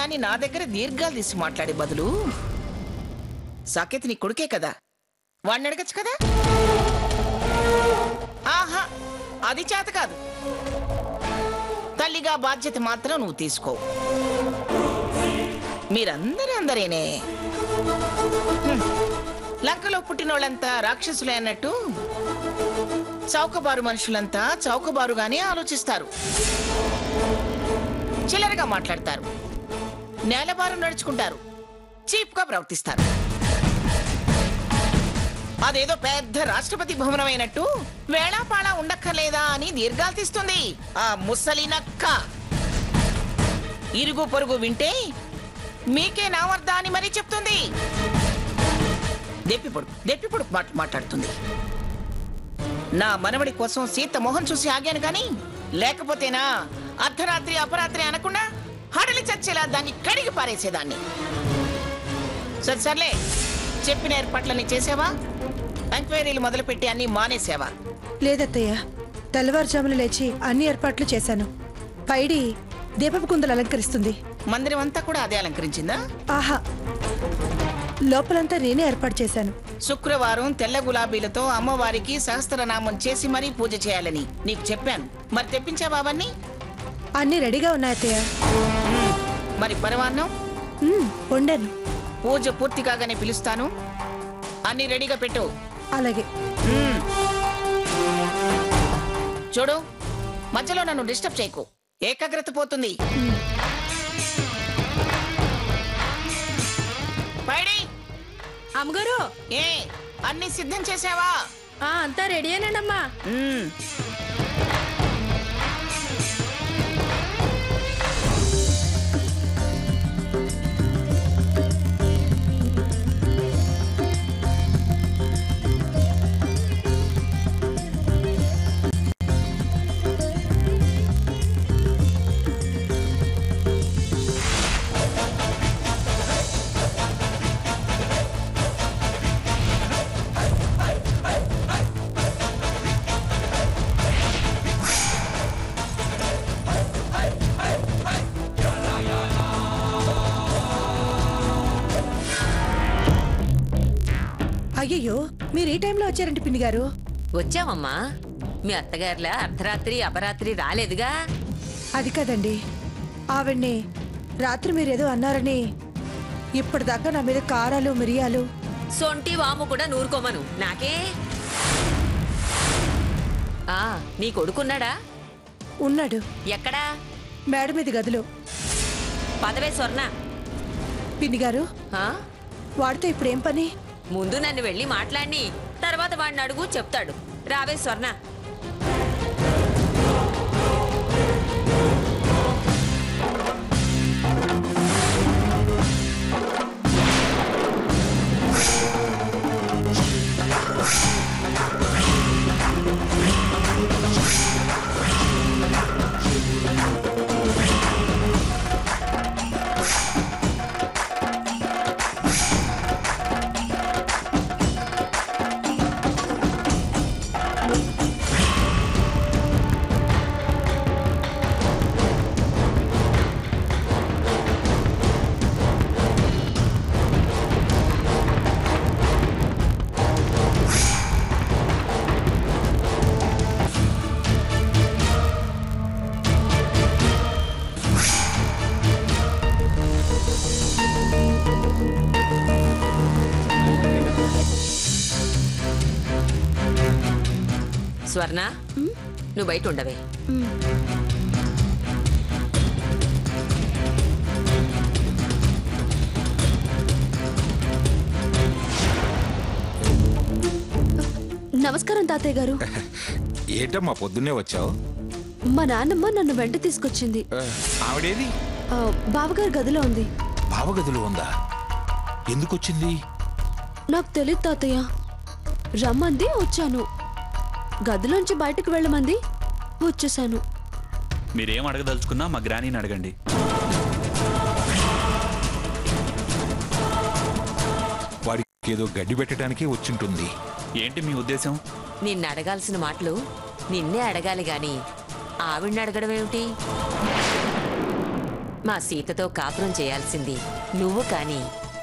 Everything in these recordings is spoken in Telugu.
అని నా దగ్గర దీర్ఘాలు తీసి మాట్లాడే బదులు సాకేత్ నీ కొడుకే కదా, వాడిని అడగచ్చు కదా. ఆహా, అది చేత కాదు. తల్లిగా బాధ్యత మాత్రం నువ్వు తీసుకో. మీరందరేనే లంకలో పుట్టినోళ్ళంతా రాక్షసులే అన్నట్టు చౌకబారు మనుషులంతా చౌకబారుగానే ఆలోచిస్తారు, చిల్లరగా మాట్లాడతారు, నేలబారు నడుచుకుంటారు, చీప్గా ప్రవర్తిస్తారు. అదేదో పెద్ద రాష్ట్రపతి భవనమైనట్టు వేళాపాళా ఉండక్కర్లేదా అని దీర్ఘాలు తీస్తుంది ఆ ముసలినక్క. ఇరుగు పొరుగు వింటే మీకే నావర్దా అని మరీ చెప్తుంది. దెప్పిపొడు మాట్లాడుతుంది. నా మనవడి కోసం సీత మొహం చూసి ఆగాను కానీ లేకపోతేనా అర్ధరాత్రి అపరాత్రి అనకుండా హడలి చచ్చేలా దాన్ని కడిగి పారేసేదాన్ని. సర్లే, చెప్పిన ఏర్పాట్లన్నీ చేసావా? ఎంక్వైరీలు మొదలుపెట్టి అన్ని మానేసావా? లేదత్తయ్య, తెల్లవారుజామున లేచి అన్ని ఏర్పాట్లు చేశాను. పైడి దీపపు కుందలు అలంకరిస్తుంది. మందిరం అంతా కూడా అదే అలంకరించిందా? ఆహా, లోపలంతా నేనే ఏర్పాటు చేశాను. శుక్రవారం తెల్ల గులాబీలతో అమ్మవారికి సహస్రనామం చేసి మరీ పూజ చేయాలని నీకు చెప్పాను. మరి తెప్పించావా అవన్నీ? అన్ని రెడీగా ఉన్నాయత్తయ్య. మరి పరమాన్నం వండాను. పూజ పూర్తి కాగానే పిలుస్తాను, అన్ని రెడీగా పెట్టు. అలాగే. చూడు, మధ్యలో నన్ను డిస్టర్బ్ చేయకు, ఏకాగ్రత పోతుంది. పైడి అమ్మగారు, ఏ అన్ని సిద్ధం చేసావా? అంతా రెడీ అనండమ్మా. అయ్యయ్యో, మీరు ఈ టైంలో వచ్చారంటే పిన్ని గారు? వచ్చామమ్మా. మీ అత్తగారులా అర్ధరాత్రి అపరాత్రి రాలేదుగా. అది కదండి, ఆవిడ్ని రాత్రి మీరేదో అన్నారని ఇప్పటిదాకా నా మీద కారాలు మిరియాలు సొంటి వాము కూడా నూరుకోమను. నాకే నీ కొడుకున్నాడా? ఉన్నాడు. ఎక్కడా? మేడ మీద గదిలో. పదవే స్వర్ణ. పిన్ని గారు, వాడితో ఇప్పుడేం పని? ముందు నన్ను వెళ్ళి మాట్లాడి తర్వాత వాడిని అడుగు, చెప్తాడు. రావే స్వర్ణ. స్వర్ణ, నువ్వు బయట ఉండవే. నమస్కారం తాతయ్య గారు. ఏటమ్మా పొద్దున్నే వచ్చావు? మా నాన్నమ్మ నన్ను వెంట తీసుకొచ్చింది. ఆవిడేది? బావగారు గదిలో ఉంది. బావగదిలో ఉందా? ఎందుకు వచ్చింది? నాకు తెలియదు తాతయ్య. రమ్మంది, వచ్చాను. గదిలోంచి బయటకు వెళ్ళమంది, వచ్చేసాను. మీరేం అడగదలుచుకున్నా మా గ్రానీని అడగండి. వాడికి ఏదో గడ్డి పెట్టడానికి వచ్చింటుంది. ఏంటి మీ ఉద్దేశం? నిన్ను అడగాల్సిన మాటలు నిన్నే అడగాలి గాని ఆవిడ్ని అడగడం ఏమిటి? మా సీతతో కాపురం చేయాల్సింది నువ్వు కాని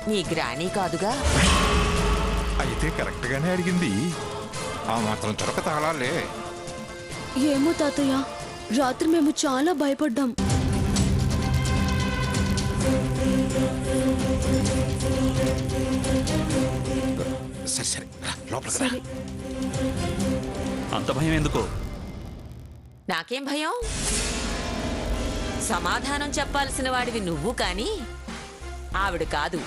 నీ గ్రానీ కాదుగా. అయితే కరెక్ట్ గానే అడిగింది. ఆ మాత్రం చొరక తాళాలే. ఏమో తాతయ్య, రాత్రి మేము చాలా భయపడ్డాం. సరే సరే లోపలికి రా. అంత భయం ఎందుకో? నాకేం భయం? సమాధానం చెప్పాల్సిన వాడివి నువ్వు కాని ఆవిడ కాదు.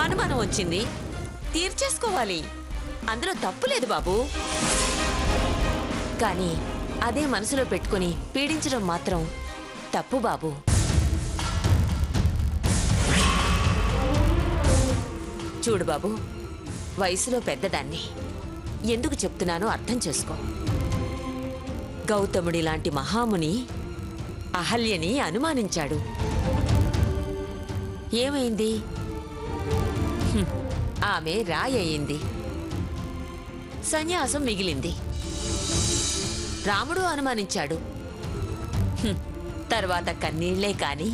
అనుమానం వచ్చింది, తీర్చేసుకోవాలి. అందులో తప్పు లేదు బాబు. కానీ అదే మనసులో పెట్టుకుని పీడించడం మాత్రం తప్పు బాబు. చూడు బాబు, వయసులో పెద్దదాన్ని. ఎందుకు చెప్తున్నానో అర్థం చేసుకో. గౌతముడి లాంటి మహాముని అహల్యని అనుమానించాడు. ఏమైంది? ఆమె రాయి అయింది. సన్యాసం మిగిలింది. రాముడు అనుమానించాడు. తర్వాత కన్నీళ్లే కాని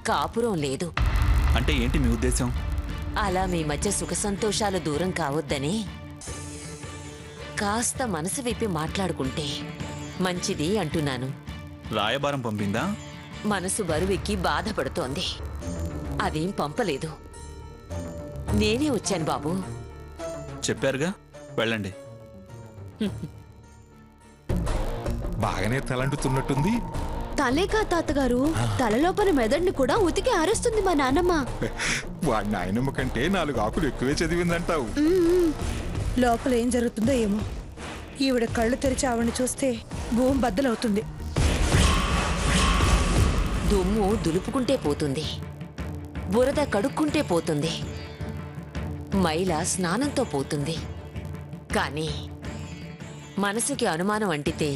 కాపురం లేదు. అంటే ఏంటి మీ ఉద్దేశం? అలా మీ మధ్య సుఖ సంతోషాలు దూరం కావద్దని కాస్త మనసు విప్పి మాట్లాడుకుంటే మంచిది అంటున్నాను. రాయబారం పంపిందా? మనసు బరువెక్కి బాధపడుతోంది. అదేం పంపలేదు, నేనే వచ్చాను బాబు. చెప్పారుగా, వెళ్ళండి. బాగానే తలంటుతున్నట్టుంది. తలేకా తాతగారు, తలలోపల మెదడుని కూడా ఉతికి ఆరేస్తుంది మా నాన్నమ్మ. వాడి నాయనమ్మ కంటే 4 ఆకులు ఎక్కువే చదివిందంటావు. లోపల ఏం జరుగుతుందో ఏమో. ఈవిడ కళ్ళు తెరిచి ఆవిడని చూస్తే భూమి బద్దలవుతుంది. దుమ్ము దులుపుకుంటే పోతుంది, బురద కడుక్కుంటే పోతుంది, మైల స్నానంతో పోతుంది. కానీ మనసుకి అనుమానం అంటితే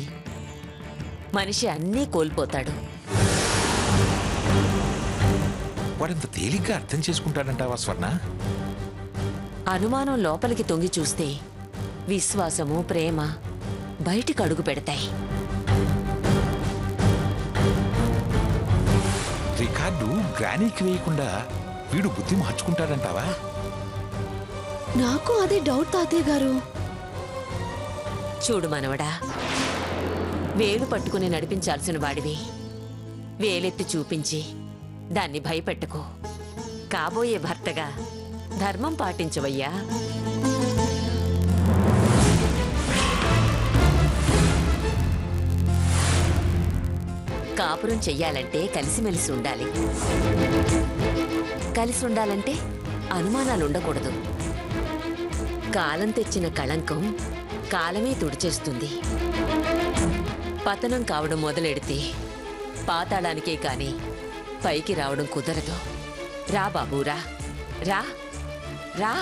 మనిషి అన్నీ కోల్పోతాడు. వాడంత తేలిగ్గా అర్థం చేసుకుంటాడంటావా స్వర్ణ? అనుమానం లోపలికి తొంగి చూస్తే విశ్వాసము, ప్రేమ బయటికి అడుగు పెడతాయి. రికార్డు గ్రానీకి వేయకుండా వీడు బుద్ధి మార్చుకుంటాడంటావా? నాకు అదే డౌట్ తాతయ్య గారు. చూడు మనవడా, వేలు పట్టుకుని నడిపించాల్సిన వాడివి వేలెత్తి చూపించి దాన్ని భయపెట్టకు. కాబోయే భర్తగా ధర్మం పాటించవయ్యా. కాపురం చెయ్యాలంటే కలిసిమెలిసి ఉండాలి. కలిసి ఉండాలంటే అనుమానాలు ఉండకూడదు. కాలం తెచ్చిన కళంకం కాలమే తుడిచేస్తుంది. పతనం కావడం మొదలెడితే పాతాళానికే కాని పైకి రావడం కుదరదు. రా బాబూ, రా రా రా.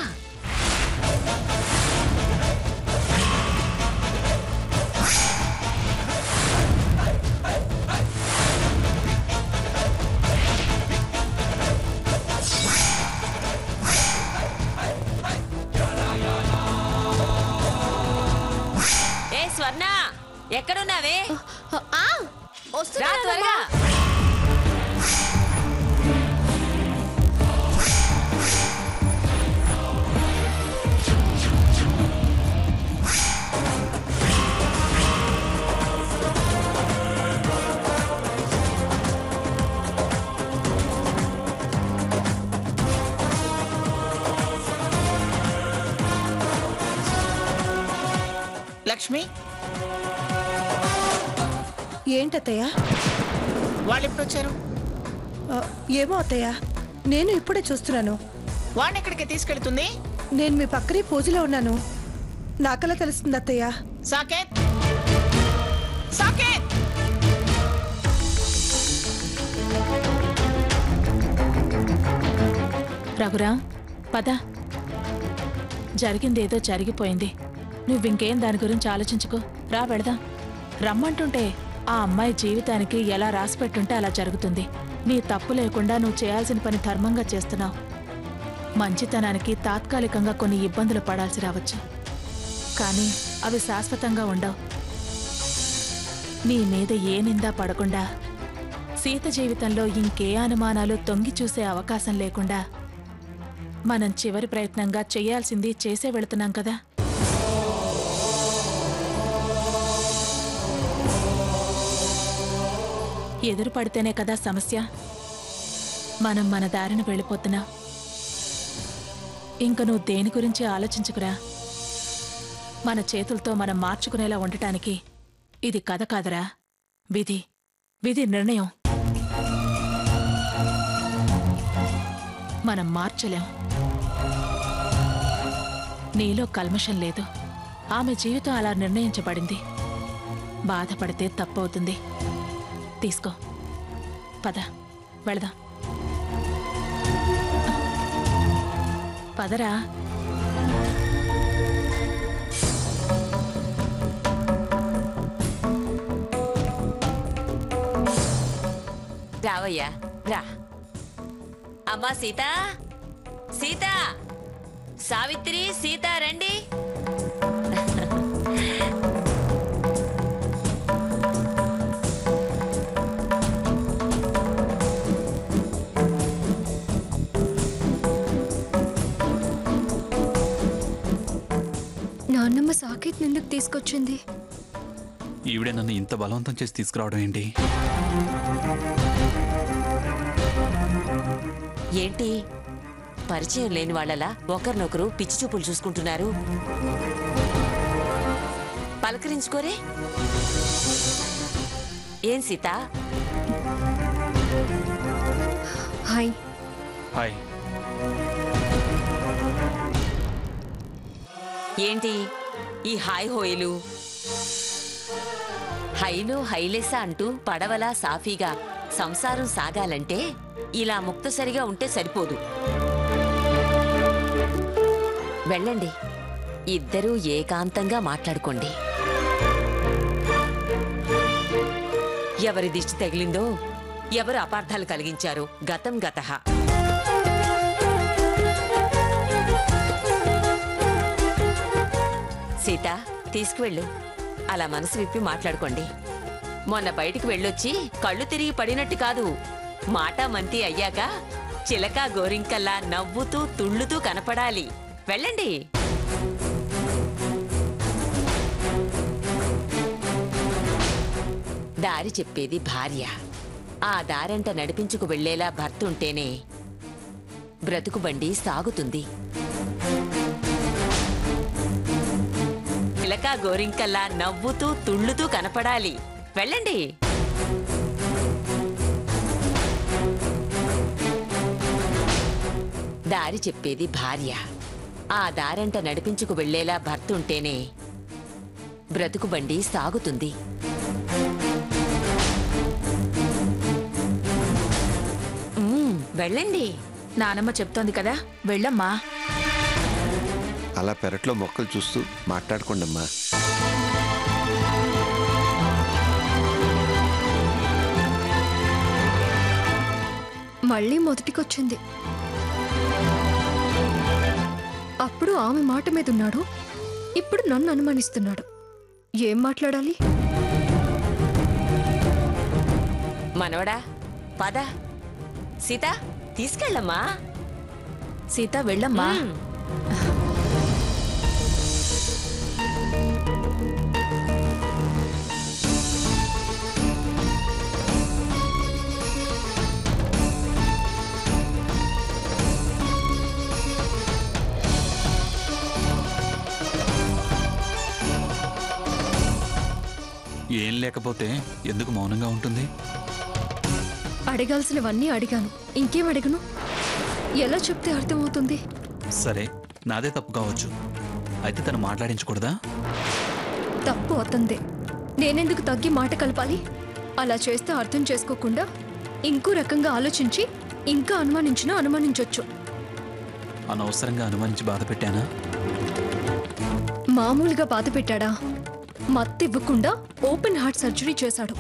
ఏ స్వర్ణ, ఎక్కడున్నావే? రా త్వరగా. లక్ష్మి, ఏంటత్తయ్య? వాళ్ళు ఎప్పుడు వచ్చారు? ఏమో అత్తయ్య, నేను ఇప్పుడే చూస్తున్నాను. వాడిని ఎక్కడికి తీసుకెళ్తుంది? నేను మీ పక్కనే పూజలో ఉన్నాను. నాకలా తెలుస్తుంది అత్తయ్య. సాకేత్, సాకేత్! రఘురా, పద. జరిగిందేదో జరిగిపోయింది. నువ్వింకేం దాని గురించి ఆలోచించుకో. రా వెళదాం. రమ్మంటుంటే ఆ అమ్మాయి జీవితానికి ఎలా రాసిపెట్టుంటే అలా జరుగుతుంది. నీ తప్పు లేకుండా నువ్వు చేయాల్సిన పని ధర్మంగా చేస్తున్నావు. మంచితనానికి తాత్కాలికంగా కొన్ని ఇబ్బందులు పడాల్సి రావచ్చు, కానీ అవి శాశ్వతంగా ఉండవు. నీ మీద ఏ నిందా పడకుండా సీత జీవితంలో ఇంకే అనుమానాలు తొంగి చూసే అవకాశం లేకుండా మనం చివరి ప్రయత్నంగా చెయ్యాల్సింది చేసే వెళుతున్నాం కదా. ఎదురు పడితేనే కదా సమస్య. మనం మన దారిన వెళ్ళిపోతున్నాం. ఇంక నువ్వు దేని గురించి ఆలోచించుకురా. మన చేతులతో మనం మార్చుకునేలా ఉండటానికి ఇది కథ కాదురా, విధి. విధి నిర్ణయం. మనం మార్చలేం. నీలో కల్మషం లేదు. ఆమె జీవితం అలా నిర్ణయించబడింది. బాధపడితే తప్పవుతుంది. తీసుకో, పద వెళదాం. పదరా. రావయ్యా రా. అమ్మా సీత, సీత, సావిత్రి, సీత రండి. నాన్నమ్మ సాకేత్ ఎందుకు తీసుకొచ్చింది? ఈవిడే నన్ను ఇంత బలవంతం చేసి తీసుకురావడం ఏంటి? ఏంటి పరిచయం లేని వాళ్ళలా ఒకరినొకరు పిచ్చి చూపులు చూసుకుంటున్నారు? పలకరించుకోరే. ఏం సీత? హాయ్. హాయ్. ఏంటి ఈ హాయ్ హోయలు? హైలో హైలెసా అంటూ పడవలా సాఫీగా సంసారం సాగాలంటే ఇలా ముక్తసరిగా ఉంటే సరిపోదు. వెళ్ళండి, ఇద్దరూ ఏకాంతంగా మాట్లాడుకోండి. ఎవరి దిష్టి తగిలిందో, ఎవరు అపార్థాలు కలిగించారో గతం గతః. సీత, తీసుకువెళ్ళు. అలా మనసు విప్పి మాట్లాడుకోండి. మొన్న బయటికి వెళ్ళొచ్చి కళ్ళు తిరిగి పడినట్టు కాదు, మాటా మంతి అయ్యాక చిలక గోరింకల్లా నవ్వుతూ తుళ్ళుతూ కనపడాలి. వెళ్ళండి. దారి చెప్పేది భార్య. ఆ దారంట నడిపించుకు వెళ్లేలా భర్త ఉంటేనే బ్రతుకు బండి సాగుతుంది. చిలక గోరింకల్లా నవ్వుతూ తుళ్ళుతూ కనపడాలి. వెళ్ళండి. దారి చెప్పేది భార్య. ఆ దారంట నడిపించుకు వెళ్లేలా భర్త ఉంటేనే బ్రతుకు బండి సాగుతుంది. వెళ్ళండి. నానమ్మ చెప్తోంది కదా, వెళ్ళమ్మా. అలా పెరట్లో మొక్కలు చూస్తూ మాట్లాడుకోండమ్మా. మళ్ళీ మొదటికొచ్చింది. అప్పుడు ఆమె మాట మీద ఉన్నాడు, ఇప్పుడు నన్ను అనుమానిస్తున్నాడు. ఏం మాట్లాడాలి? మనవడా, పద. సీత, తీసుకెళ్ళమ్మా. సీత, వెళ్ళమ్మా. ఏం లేకపోతే ఎందుకు మౌనంగా ఉంటుంది? అడగాల్సినవన్నీ అడిగాను, ఇంకేం అడగను? ఎలా చెప్తే అర్థమవుతుంది? సరే, నాదే తప్పు కావచ్చు. అయితే తను మాట్లాడించకూడదా? తప్పు అతందే. నేనెందుకు తగ్గి మాట కలపాలి? అలా చేస్తే అర్థం చేసుకోకుండా ఇంకో రకంగా ఆలోచించి ఇంకా అనుమానించొచ్చు. అనవసరంగా అనుమానించి బాధ పెట్టానా? మామూలుగా బాధ పెట్టాడా? మత్తివ్వకుండా ఓపెన్ హార్ట్ సర్జరీ చేశాడు.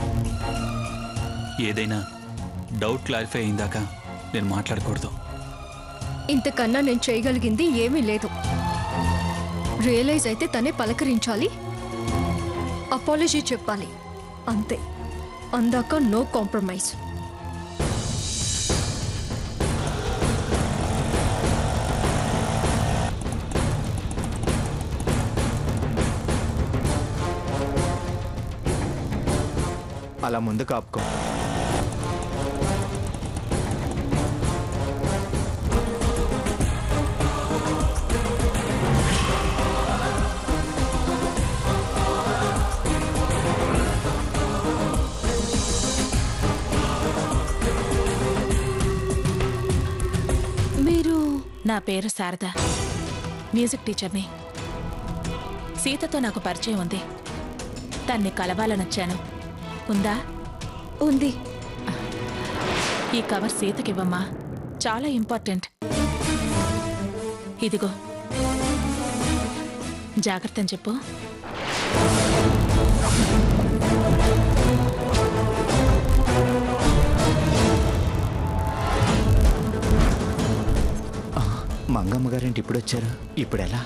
ఏదైనా డౌట్ క్లారిఫై అయిందాక నేను మాట్లాడకూడదు. ఇంతకన్నా నేను చేయగలిగింది ఏమీ లేదు. రియలైజ్ అయితే తనే పలకరించాలి, అపాలజీ చెప్పాలి, అంతే. అందాక నో కాంప్రమైజ్. అలా ముందు కాపుకో. మీరు నా పేరు శారద, మ్యూజిక్ టీచర్ని. సీతతో నాకు పరిచయం ఉంది. తన్ని కలవాలనొచ్చాను. ఉందా? ఉంది. ఈ కవర్ సీతకివ్వమ్మా, చాలా ఇంపార్టెంట్. ఇదిగో, జాగ్రత్తని చెప్పు. మంగమ్మ గారేంటి ఇప్పుడు వచ్చారు? ఇప్పుడు ఎలా?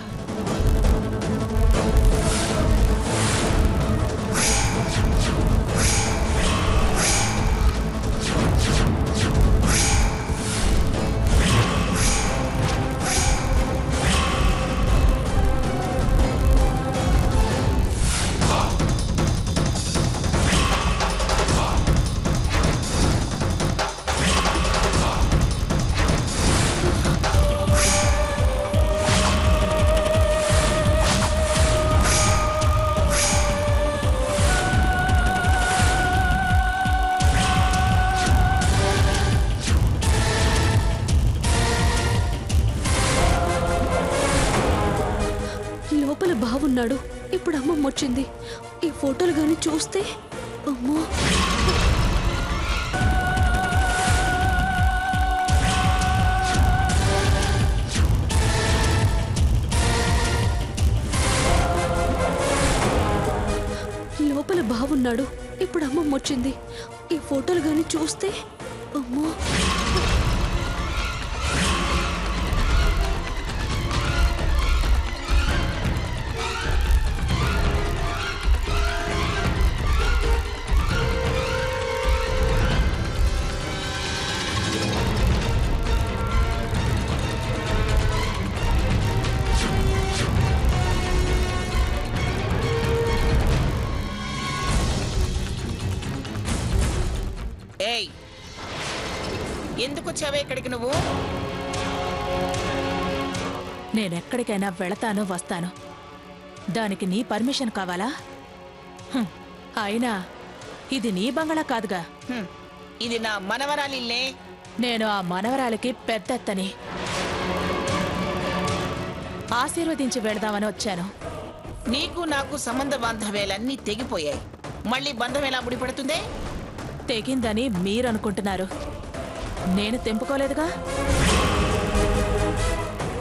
లోపల బావున్నాడు. ఇప్పుడు అమ్మమ్మ వచ్చింది. ఈ ఫోటోలు గాని చూస్తే అమ్మో. లోపల బావున్నాడు. ఇప్పుడు అమ్మమ్మ వచ్చింది. ఈ ఫోటోలు గాని చూస్తే అమ్మో. ఏయ్, ఎందుకు వచ్చావే ఇక్కడికి నువ్వు? నేనెక్కడికైనా వెళతాను, వస్తాను. దానికి నీ పర్మిషన్ కావాలా? అయినా ఇది నీ బంగళా కాదుగా. ఇది నా మనవరాలిల్లే. నేను ఆ మనవరాలికి పెద్దత్తని. ఆశీర్వదించి వెళదామని వచ్చాను. నీకు నాకు సంబంధ బాంధవ్యాలన్నీ తెగిపోయాయి. మళ్ళీ బంధం ఎలా ముడిపడుతుందే? తెగిందని మీరనుకుంటున్నారు. నేను తెంపుకోలేదుగా.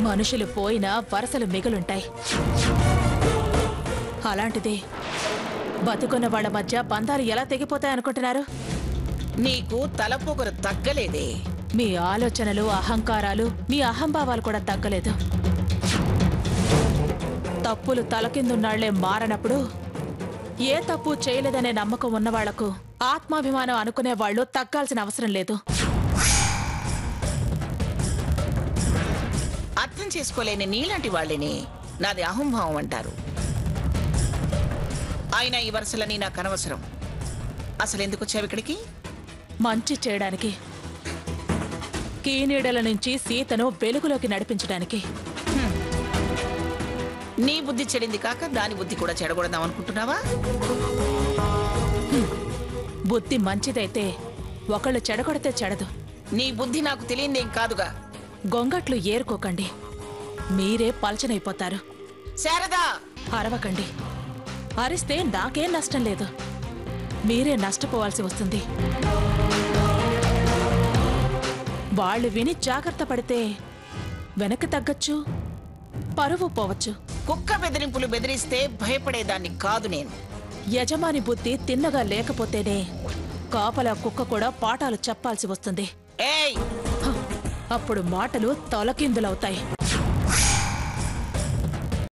మనుషులు పోయినా వరసలు మిగులుంటాయి. అలాంటిది బతుకున్న వాళ్ళ మధ్య బంధాలు ఎలా తెగిపోతాయనుకుంటున్నారు? నీకు తలపొగరు తగ్గలేదే. మీ ఆలోచనలు, అహంకారాలు, మీ అహంభావాలు కూడా తగ్గలేదు. తప్పులు తలకిందున్నాళ్లే మారనప్పుడు ఏ తప్పు చేయలేదనే నమ్మకం ఉన్నవాళ్లకు, ఆత్మాభిమానం అనుకునే వాళ్ళు తగ్గాల్సిన అవసరం లేదు. అర్థం చేసుకోలేని నీలాంటి వాళ్ళని నాది అహంభావం అంటారు. అయినా ఈ వరుసలని నాకు అనవసరం. అసలు ఎందుకు వచ్చావు ఇక్కడికి? మంచి చేయడానికి, కీనీడల నుంచి సీతను వెలుగులోకి నడిపించడానికి. నీ బుద్ధి చెడింది కాక దాని బుద్ధి కూడా చెడగొడదాం అనుకుంటున్నావా? బుద్ధి మంచిదైతే ఒకళ్ళు చెడగొడితే చెడదు. నీ బుద్ధి నాకు తెలియందేం కాదుగా. గొంగట్లు ఏరుకోకండి, మీరే పలచనైపోతారు. శారదా, అరవకండి. అరిస్తే నాకేం నష్టం లేదు, మీరే నష్టపోవాల్సి వస్తుంది. వాళ్ళు విని జాగ్రత్త పడితే వెనక్కి తగ్గచ్చు, పరువు పోవచ్చు. కుక్క బెదిరింపులు బెదిరిస్తే భయపడేదాన్ని కాదు నేను. యజమాని బుద్ధి తిన్నగా లేకపోతేనే కాపలా కుక్క కూడా పాఠాలు చెప్పాల్సి వస్తుంది. ఏయ్, అప్పుడు మాటలు తలకిందులవుతాయి.